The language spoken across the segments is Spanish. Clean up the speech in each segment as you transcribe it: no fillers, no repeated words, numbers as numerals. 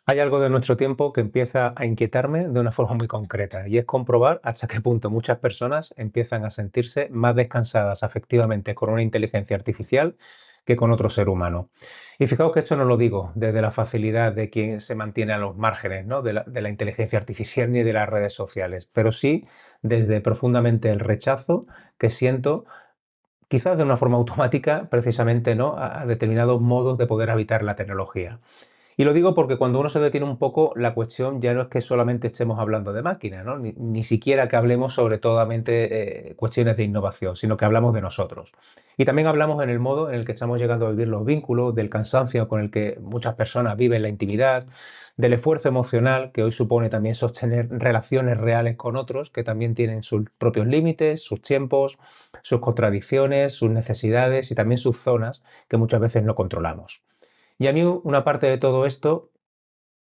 Hay algo de nuestro tiempo que empieza a inquietarme de una forma muy concreta y es comprobar hasta qué punto muchas personas empiezan a sentirse más descansadas afectivamente con una inteligencia artificial que con otro ser humano. Y fijaos que esto no lo digo desde la facilidad de quien se mantiene a los márgenes, ¿no? de la inteligencia artificial ni de las redes sociales, pero sí desde profundamente el rechazo que siento, quizás de una forma automática, precisamente, ¿no? a determinados modos de poder habitar la tecnología. Y lo digo porque cuando uno se detiene un poco, la cuestión ya no es que solamente estemos hablando de máquinas, ¿no? Ni siquiera que hablemos sobre totalmente cuestiones de innovación, sino que hablamos de nosotros. Y también hablamos en el modo en el que estamos llegando a vivir los vínculos, del cansancio con el que muchas personas viven la intimidad, del esfuerzo emocional que hoy supone también sostener relaciones reales con otros que también tienen sus propios límites, sus tiempos, sus contradicciones, sus necesidades y también sus zonas que muchas veces no controlamos. Y a mí una parte de todo esto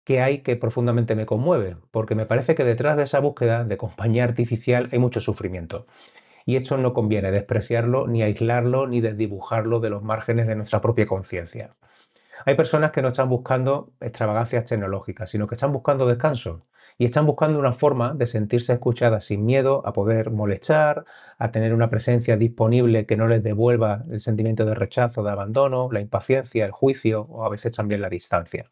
que hay que profundamente me conmueve, porque me parece que detrás de esa búsqueda de compañía artificial hay mucho sufrimiento. Y esto no conviene despreciarlo, ni aislarlo, ni desdibujarlo de los márgenes de nuestra propia conciencia. Hay personas que no están buscando extravagancias tecnológicas, sino que están buscando descanso. Y están buscando una forma de sentirse escuchadas sin miedo a poder molestar, a tener una presencia disponible que no les devuelva el sentimiento de rechazo, de abandono, la impaciencia, el juicio o a veces también la distancia.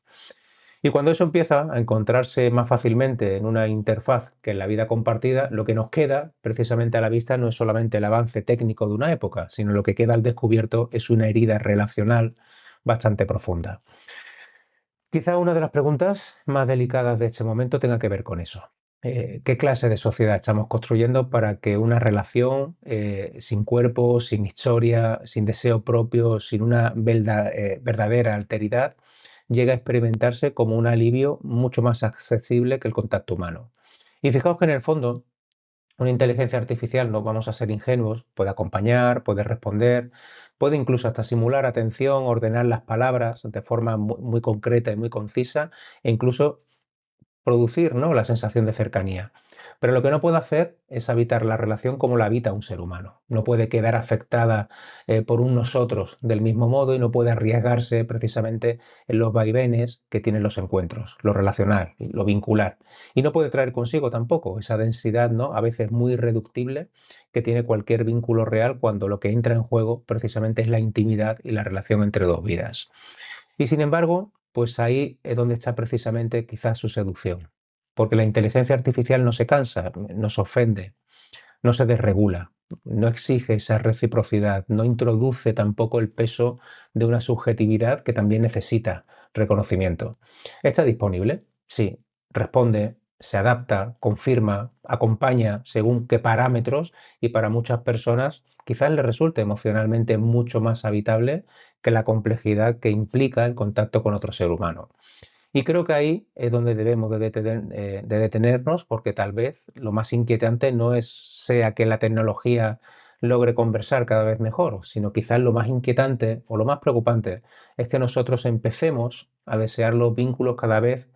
Y cuando eso empieza a encontrarse más fácilmente en una interfaz que en la vida compartida, lo que nos queda precisamente a la vista no es solamente el avance técnico de una época, sino lo que queda al descubierto es una herida relacional bastante profunda. Quizá una de las preguntas más delicadas de este momento tenga que ver con eso. ¿Qué clase de sociedad estamos construyendo para que una relación sin cuerpo, sin historia, sin deseo propio, sin una verdadera alteridad, llegue a experimentarse como un alivio mucho más accesible que el contacto humano? Y fijaos que en el fondo una inteligencia artificial, no vamos a ser ingenuos, puede acompañar, puede responder, puede incluso hasta simular atención, ordenar las palabras de forma muy concreta y muy concisa, e incluso producir, ¿no?, la sensación de cercanía. Pero lo que no puede hacer es habitar la relación como la habita un ser humano. No puede quedar afectada por un nosotros del mismo modo y no puede arriesgarse precisamente en los vaivenes que tienen los encuentros, lo relacional, lo vincular. Y no puede traer consigo tampoco esa densidad, ¿no?, a veces muy irreductible que tiene cualquier vínculo real cuando lo que entra en juego precisamente es la intimidad y la relación entre dos vidas. Y sin embargo, pues ahí es donde está precisamente quizás su seducción, porque la inteligencia artificial no se cansa, nos ofende, no se desregula, no exige esa reciprocidad, no introduce tampoco el peso de una subjetividad que también necesita reconocimiento. ¿Está disponible? Sí. Responde, se adapta, confirma, acompaña según qué parámetros y para muchas personas quizás le resulte emocionalmente mucho más habitable que la complejidad que implica el contacto con otro ser humano. Y creo que ahí es donde debemos de detenernos, porque tal vez lo más inquietante no sea que la tecnología logre conversar cada vez mejor, sino quizás lo más inquietante o lo más preocupante es que nosotros empecemos a desear los vínculos cada vez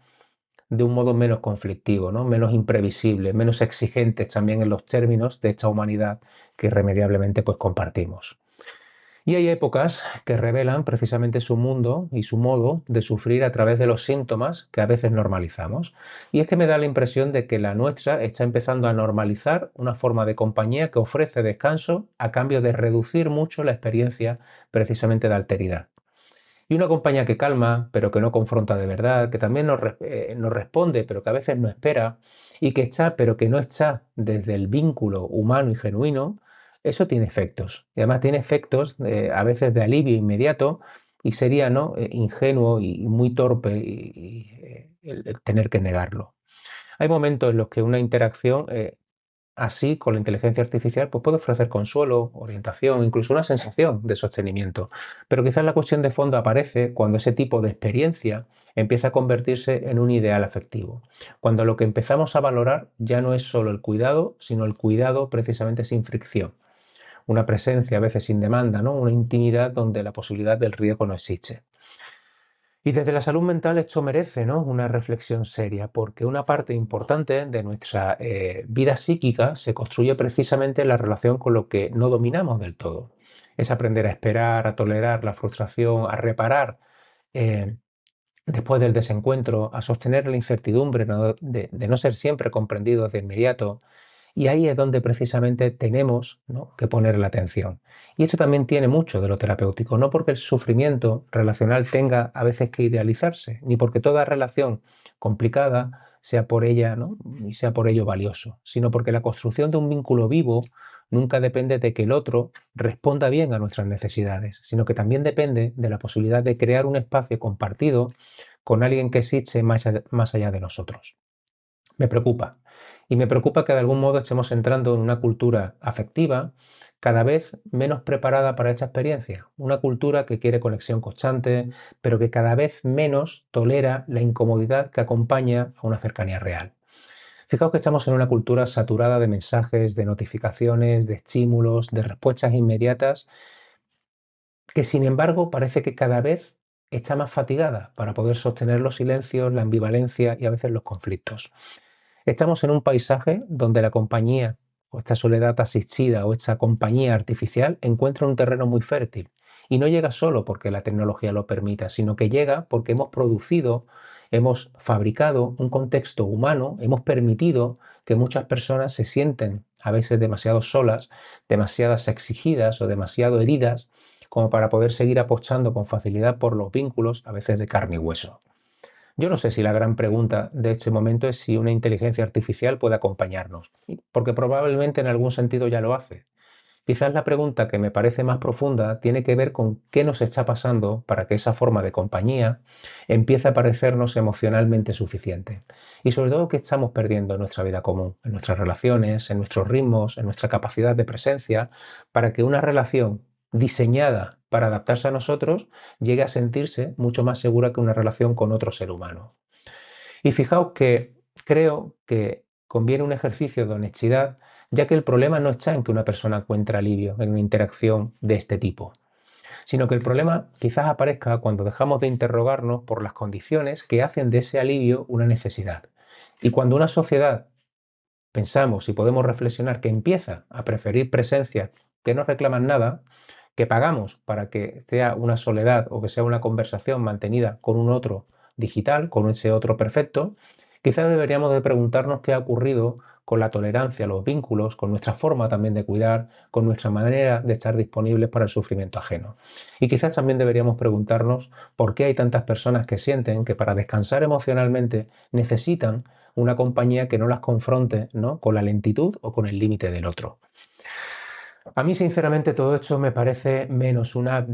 de un modo menos conflictivo, ¿no?, menos imprevisible, menos exigentes también en los términos de esta humanidad que irremediablemente pues compartimos. Y hay épocas que revelan precisamente su mundo y su modo de sufrir a través de los síntomas que a veces normalizamos. Y es que me da la impresión de que la nuestra está empezando a normalizar una forma de compañía que ofrece descanso a cambio de reducir mucho la experiencia precisamente de alteridad. Y una compañía que calma, pero que no confronta de verdad, que también nos responde, pero que a veces no espera, y que está, pero que no está desde el vínculo humano y genuino, eso tiene efectos. Y además tiene efectos a veces de alivio inmediato, y sería, ¿no?, ingenuo y muy torpe el tener que negarlo. Hay momentos en los que una interacción así, con la inteligencia artificial, pues puede ofrecer consuelo, orientación, incluso una sensación de sostenimiento. Pero quizás la cuestión de fondo aparece cuando ese tipo de experiencia empieza a convertirse en un ideal afectivo. Cuando lo que empezamos a valorar ya no es solo el cuidado, sino el cuidado precisamente sin fricción. Una presencia a veces sin demanda, ¿no?, una intimidad donde la posibilidad del riesgo no existe. Y desde la salud mental esto merece, ¿no?, una reflexión seria, porque una parte importante de nuestra vida psíquica se construye precisamente en la relación con lo que no dominamos del todo. Es aprender a esperar, a tolerar la frustración, a reparar eh, después del desencuentro, a sostener la incertidumbre, ¿no? de no ser siempre comprendidos de inmediato. Y ahí es donde precisamente tenemos, ¿no?, que poner la atención. Y esto también tiene mucho de lo terapéutico, no porque el sufrimiento relacional tenga a veces que idealizarse, ni porque toda relación complicada sea por ella, ¿no?, y sea por ello valioso, sino porque la construcción de un vínculo vivo nunca depende de que el otro responda bien a nuestras necesidades, sino que también depende de la posibilidad de crear un espacio compartido con alguien que existe más allá de nosotros. Me preocupa. Y me preocupa que de algún modo estemos entrando en una cultura afectiva cada vez menos preparada para esta experiencia. Una cultura que quiere conexión constante, pero que cada vez menos tolera la incomodidad que acompaña a una cercanía real. Fijaos que estamos en una cultura saturada de mensajes, de notificaciones, de estímulos, de respuestas inmediatas, que sin embargo parece que cada vez está más fatigada para poder sostener los silencios, la ambivalencia y a veces los conflictos. Estamos en un paisaje donde la compañía o esta soledad asistida o esta compañía artificial encuentra un terreno muy fértil. Y no llega solo porque la tecnología lo permita, sino que llega porque hemos producido, hemos fabricado un contexto humano, hemos permitido que muchas personas se sienten a veces demasiado solas, demasiadas exigidas o demasiado heridas como para poder seguir apostando con facilidad por los vínculos, a veces de carne y hueso. Yo no sé si la gran pregunta de este momento es si una inteligencia artificial puede acompañarnos, porque probablemente en algún sentido ya lo hace. Quizás la pregunta que me parece más profunda tiene que ver con qué nos está pasando para que esa forma de compañía empiece a parecernos emocionalmente suficiente. Y sobre todo qué estamos perdiendo en nuestra vida común, en nuestras relaciones, en nuestros ritmos, en nuestra capacidad de presencia, para que una relación diseñada para adaptarse a nosotros llegue a sentirse mucho más segura que una relación con otro ser humano. Y fijaos que creo que conviene un ejercicio de honestidad, ya que el problema no está en que una persona encuentre alivio en una interacción de este tipo, sino que el problema quizás aparezca cuando dejamos de interrogarnos por las condiciones que hacen de ese alivio una necesidad. Y cuando una sociedad pensamos y podemos reflexionar que empieza a preferir presencias que no reclaman nada, que pagamos para que sea una soledad o que sea una conversación mantenida con un otro digital, con ese otro perfecto, quizás deberíamos de preguntarnos qué ha ocurrido con la tolerancia a los vínculos, con nuestra forma también de cuidar, con nuestra manera de estar disponibles para el sufrimiento ajeno. Y quizás también deberíamos preguntarnos por qué hay tantas personas que sienten que para descansar emocionalmente necesitan una compañía que no las confronte, ¿no?, con la lentitud o con el límite del otro. A mí, sinceramente, todo esto me parece menos una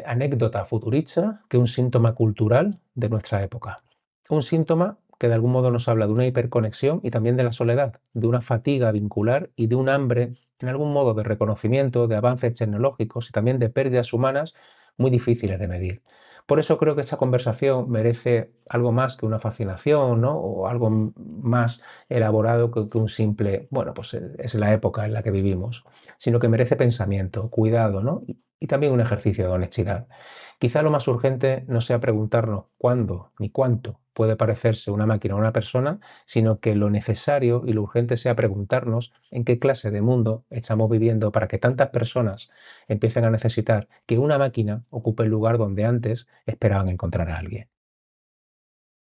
anécdota futurista que un síntoma cultural de nuestra época. Un síntoma que de algún modo nos habla de una hiperconexión y también de la soledad, de una fatiga vincular y de un hambre, en algún modo, de reconocimiento, de avances tecnológicos y también de pérdidas humanas muy difíciles de medir. Por eso creo que esta conversación merece algo más que una fascinación, ¿no?, o algo más elaborado que un simple, bueno, pues es la época en la que vivimos, sino que merece pensamiento, cuidado, ¿no? Y también un ejercicio de honestidad. Quizá lo más urgente no sea preguntarnos cuándo ni cuánto puede parecerse una máquina a una persona, sino que lo necesario y lo urgente sea preguntarnos en qué clase de mundo estamos viviendo para que tantas personas empiecen a necesitar que una máquina ocupe el lugar donde antes esperaban encontrar a alguien.